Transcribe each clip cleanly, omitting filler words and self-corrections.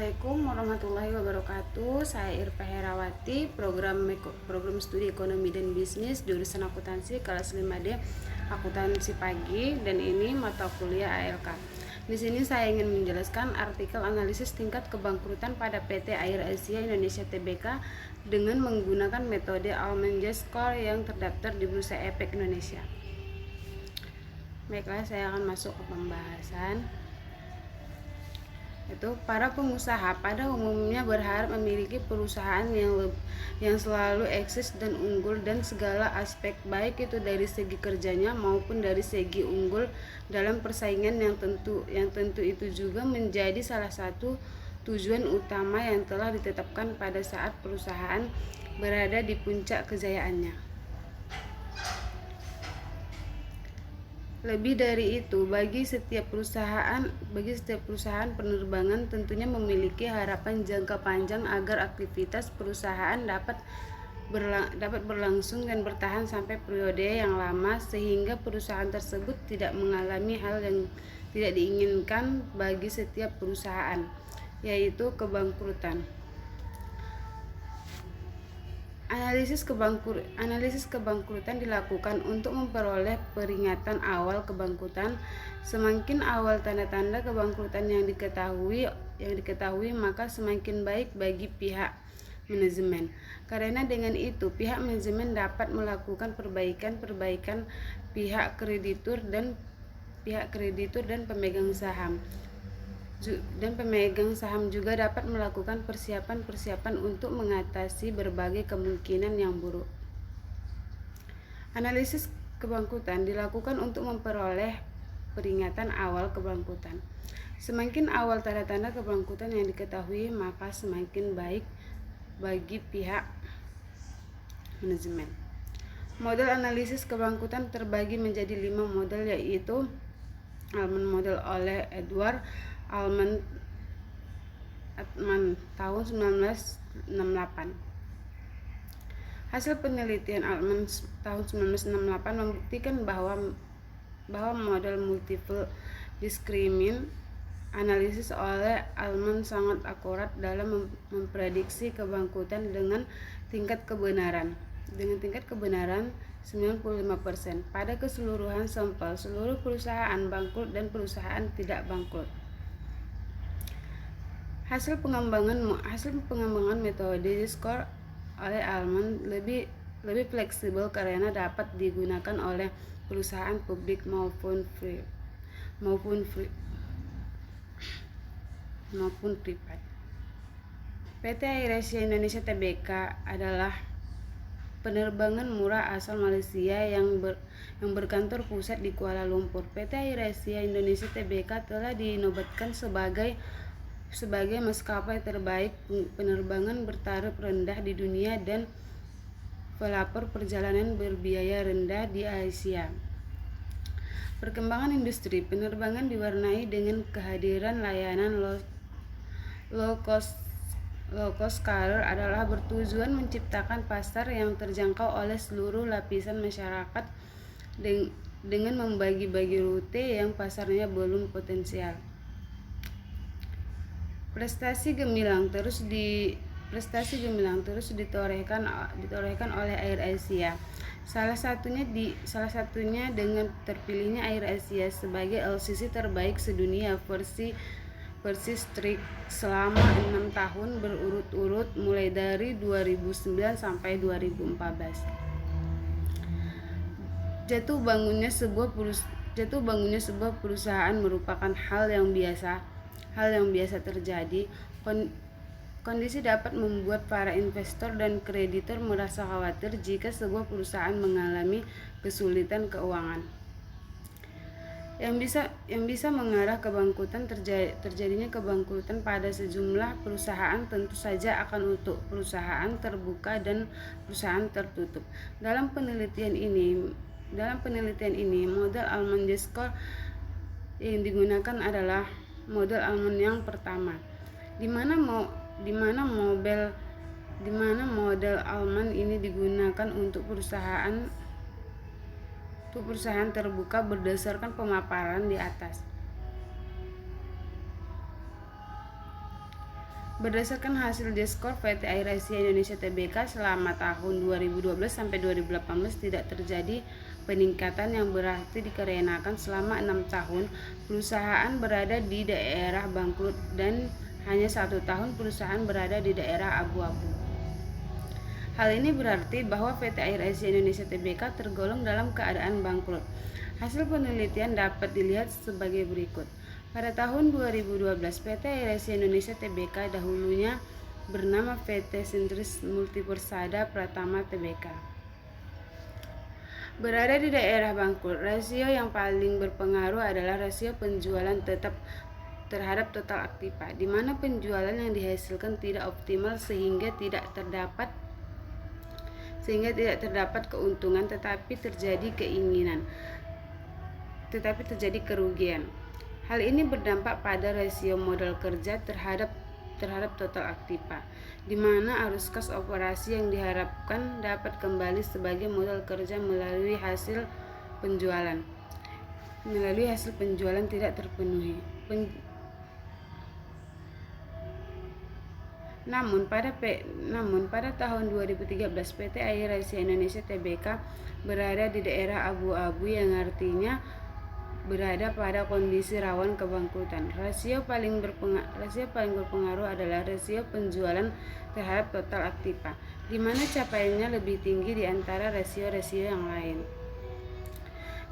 Assalamualaikum warahmatullahi wabarakatuh. Saya Irpa Herawati, program studi ekonomi dan bisnis jurusan akuntansi kelas 5D akuntansi pagi, dan ini mata kuliah ALK. Di sini saya ingin menjelaskan artikel analisis tingkat kebangkrutan pada PT Air Asia Indonesia Tbk dengan menggunakan metode Allman J Score yang terdaftar di Bursa Efek Indonesia. Baiklah, saya akan masuk ke pembahasan. Para pengusaha pada umumnya berharap memiliki perusahaan yang selalu eksis dan unggul dan segala aspek, baik itu dari segi kerjanya maupun dari segi unggul dalam persaingan, yang tentu itu juga menjadi salah satu tujuan utama yang telah ditetapkan pada saat perusahaan berada di puncak kejayaannya. Lebih dari itu, bagi setiap perusahaan penerbangan tentunya memiliki harapan jangka panjang agar aktivitas perusahaan dapat berlangsung dan bertahan sampai periode yang lama, sehingga perusahaan tersebut tidak mengalami hal yang tidak diinginkan bagi setiap perusahaan, yaitu kebangkrutan. Analisis kebangkrutan dilakukan untuk memperoleh peringatan awal kebangkrutan. Semakin awal tanda-tanda kebangkrutan yang diketahui, maka semakin baik bagi pihak manajemen. Karena dengan itu pihak manajemen dapat melakukan perbaikan pihak kreditur dan pemegang saham. Juga dapat melakukan persiapan untuk mengatasi berbagai kemungkinan yang buruk. Analisis kebangkrutan dilakukan untuk memperoleh peringatan awal kebangkrutan. Semakin awal tanda-tanda kebangkrutan yang diketahui, maka semakin baik bagi pihak manajemen. Model analisis kebangkrutan terbagi menjadi 5 model, yaitu Allman Model oleh Edward Allman tahun 1968. Hasil penelitian Allman tahun 1968 membuktikan bahwa model multiple discriminant analisis oleh Allman sangat akurat dalam memprediksi kebangkrutan dengan tingkat kebenaran 95% pada keseluruhan sampel seluruh perusahaan bangkrut dan perusahaan tidak bangkrut. Hasil pengembangan metode score oleh Allman lebih fleksibel karena dapat digunakan oleh perusahaan publik maupun privat. PT Air Asia Indonesia Tbk adalah penerbangan murah asal Malaysia yang berkantor pusat di Kuala Lumpur. PT Air Asia Indonesia Tbk telah dinobatkan sebagai maskapai terbaik penerbangan bertaraf rendah di dunia dan pelopor perjalanan berbiaya rendah di Asia. Perkembangan industri penerbangan diwarnai dengan kehadiran layanan low cost carrier adalah bertujuan menciptakan pasar yang terjangkau oleh seluruh lapisan masyarakat dengan membagi-bagi rute yang pasarnya belum potensial. Prestasi gemilang terus ditorehkan oleh Air Asia. Salah satunya dengan terpilihnya Air Asia sebagai LCC terbaik sedunia versi strict selama 6 tahun berurut-urut mulai dari 2009 sampai 2014. Jatuh bangunnya sebuah perusahaan merupakan hal yang biasa terjadi. Kondisi dapat membuat para investor dan kreditur merasa khawatir jika sebuah perusahaan mengalami kesulitan keuangan yang bisa mengarah ke bangkrutan. Terjadinya kebangkrutan pada sejumlah perusahaan tentu saja akan untuk perusahaan terbuka dan perusahaan tertutup. Dalam penelitian ini model Allman J Score yang digunakan adalah model Allman yang pertama, di mana model Allman ini digunakan untuk perusahaan terbuka berdasarkan pemaparan di atas. Berdasarkan hasil J-Skor PT Air Asia Indonesia Tbk selama tahun 2012 sampai 2018 tidak terjadi peningkatan yang berarti dikarenakan selama 6 tahun perusahaan berada di daerah bangkrut dan hanya 1 tahun perusahaan berada di daerah abu-abu. Hal ini berarti bahwa PT Air Asia Indonesia Tbk tergolong dalam keadaan bangkrut. Hasil penelitian dapat dilihat sebagai berikut. Pada tahun 2012, PT Air Asia Indonesia Tbk dahulunya bernama PT Sintris Multipersada Pratama Tbk. Berada di daerah bangkrut, rasio yang paling berpengaruh adalah rasio penjualan tetap terhadap total aktiva, di mana penjualan yang dihasilkan tidak optimal sehingga tidak terdapat keuntungan tetapi terjadi kerugian. Hal ini berdampak pada rasio modal kerja terhadap total aktiva, di mana arus kas operasi yang diharapkan dapat kembali sebagai modal kerja melalui hasil penjualan tidak terpenuhi. Namun pada tahun 2013 PT Air Asia Indonesia Tbk berada di daerah abu-abu yang artinya berada pada kondisi rawan kebangkrutan. Rasio paling berpengaruh adalah rasio penjualan terhadap total aktiva, di mana capaiannya lebih tinggi di antara rasio-rasio yang lain.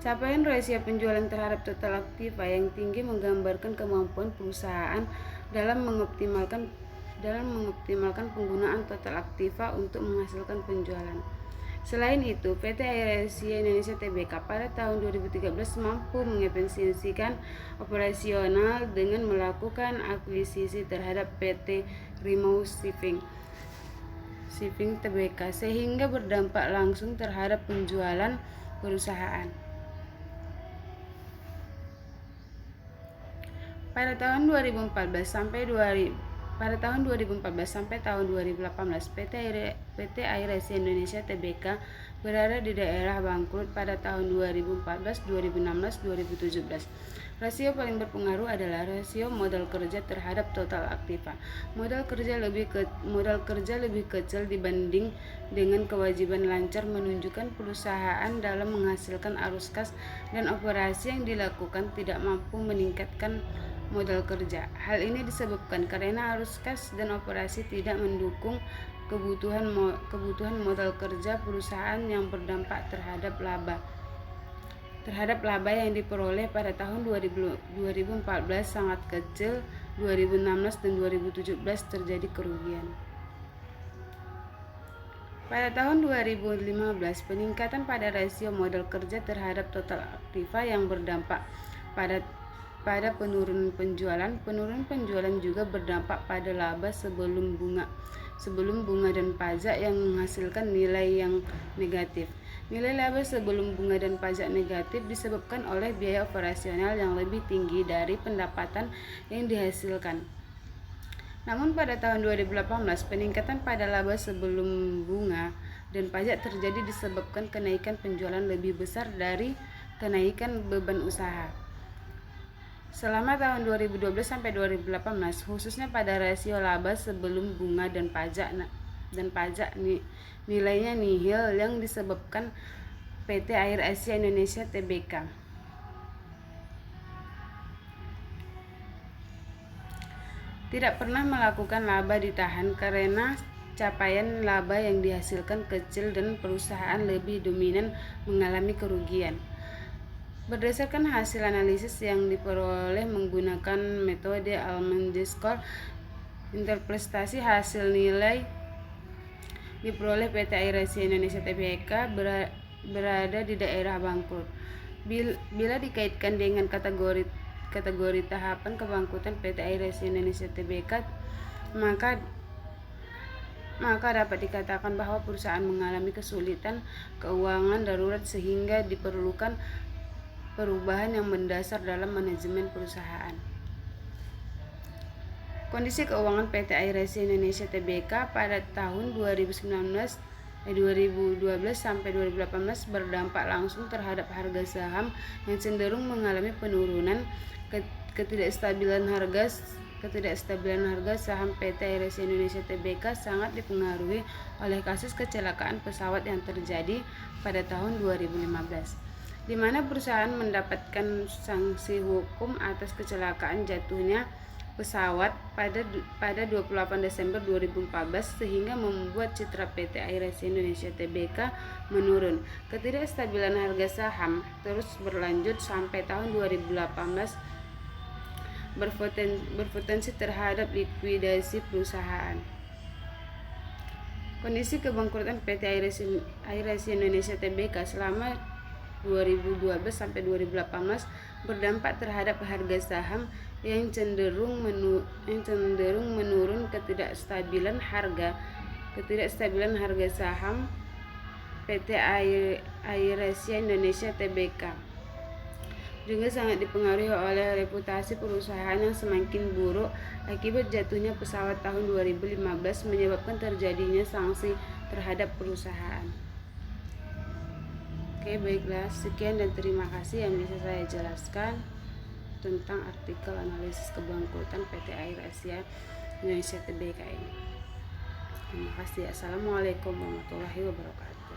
Capaian rasio penjualan terhadap total aktiva yang tinggi menggambarkan kemampuan perusahaan dalam mengoptimalkan penggunaan total aktiva untuk menghasilkan penjualan. Selain itu, PT Air Asia Indonesia Tbk pada tahun 2013 mampu mengefisiensikan operasional dengan melakukan akuisisi terhadap PT Rimau Shipping Tbk sehingga berdampak langsung terhadap penjualan perusahaan. Pada tahun 2014 sampai tahun 2018, PT Air Asia Indonesia Tbk berada di daerah bangkrut pada tahun 2014, 2016, 2017. Rasio paling berpengaruh adalah rasio modal kerja terhadap total aktiva. Modal kerja lebih kecil dibanding dengan kewajiban lancar menunjukkan perusahaan dalam menghasilkan arus kas dan operasi yang dilakukan tidak mampu meningkatkan modal kerja. Hal ini disebabkan karena arus kas dan operasi tidak mendukung kebutuhan modal kerja perusahaan yang berdampak terhadap laba yang diperoleh pada tahun 2014 sangat kecil. 2016 dan 2017 terjadi kerugian. Pada tahun 2015, peningkatan pada rasio modal kerja terhadap total aktiva yang berdampak pada penurunan penjualan. Penurunan penjualan juga berdampak pada laba sebelum bunga dan pajak yang menghasilkan nilai yang negatif. Nilai laba sebelum bunga dan pajak negatif disebabkan oleh biaya operasional yang lebih tinggi dari pendapatan yang dihasilkan. Namun pada tahun 2018, peningkatan pada laba sebelum bunga dan pajak terjadi disebabkan kenaikan penjualan lebih besar dari kenaikan beban usaha. Selama tahun 2012 sampai 2018, khususnya pada rasio laba sebelum bunga dan pajak nilainya nihil yang disebabkan PT Air Asia Indonesia Tbk tidak pernah melakukan laba ditahan karena capaian laba yang dihasilkan kecil dan perusahaan lebih dominan mengalami kerugian. Berdasarkan hasil analisis yang diperoleh menggunakan metode Allman J-Skor, interpretasi hasil nilai diperoleh PT Air Asia Indonesia Tbk berada di daerah bangkrut. Bila dikaitkan dengan kategori tahapan kebangkrutan PT Air Asia Indonesia Tbk, maka dapat dikatakan bahwa perusahaan mengalami kesulitan keuangan darurat sehingga diperlukan perubahan yang mendasar dalam manajemen perusahaan. Kondisi keuangan PT Air Asia Indonesia Tbk pada tahun 2012 sampai 2018 berdampak langsung terhadap harga saham yang cenderung mengalami penurunan, ketidakstabilan harga Ketidakstabilan harga saham PT Air Asia Indonesia Tbk sangat dipengaruhi oleh kasus kecelakaan pesawat yang terjadi pada tahun 2015, di mana perusahaan mendapatkan sanksi hukum atas kecelakaan jatuhnya pesawat pada 28 Desember 2014, sehingga membuat citra PT Air Asia Indonesia Tbk menurun. Ketidakstabilan harga saham terus berlanjut sampai tahun 2018, berpotensi terhadap likuidasi perusahaan. Kondisi kebangkrutan PT Air Asia Indonesia Tbk selama 2012 sampai 2018 berdampak terhadap harga saham yang cenderung menurun. Ketidakstabilan harga saham PT Air Asia Indonesia Tbk juga sangat dipengaruhi oleh reputasi perusahaan yang semakin buruk akibat jatuhnya pesawat tahun 2015, menyebabkan terjadinya sanksi terhadap perusahaan. Oke, baiklah, sekian dan terima kasih yang bisa saya jelaskan tentang artikel analisis kebangkrutan PT Air Asia Indonesia Tbk ini. Terima kasih. Assalamualaikum warahmatullahi wabarakatuh.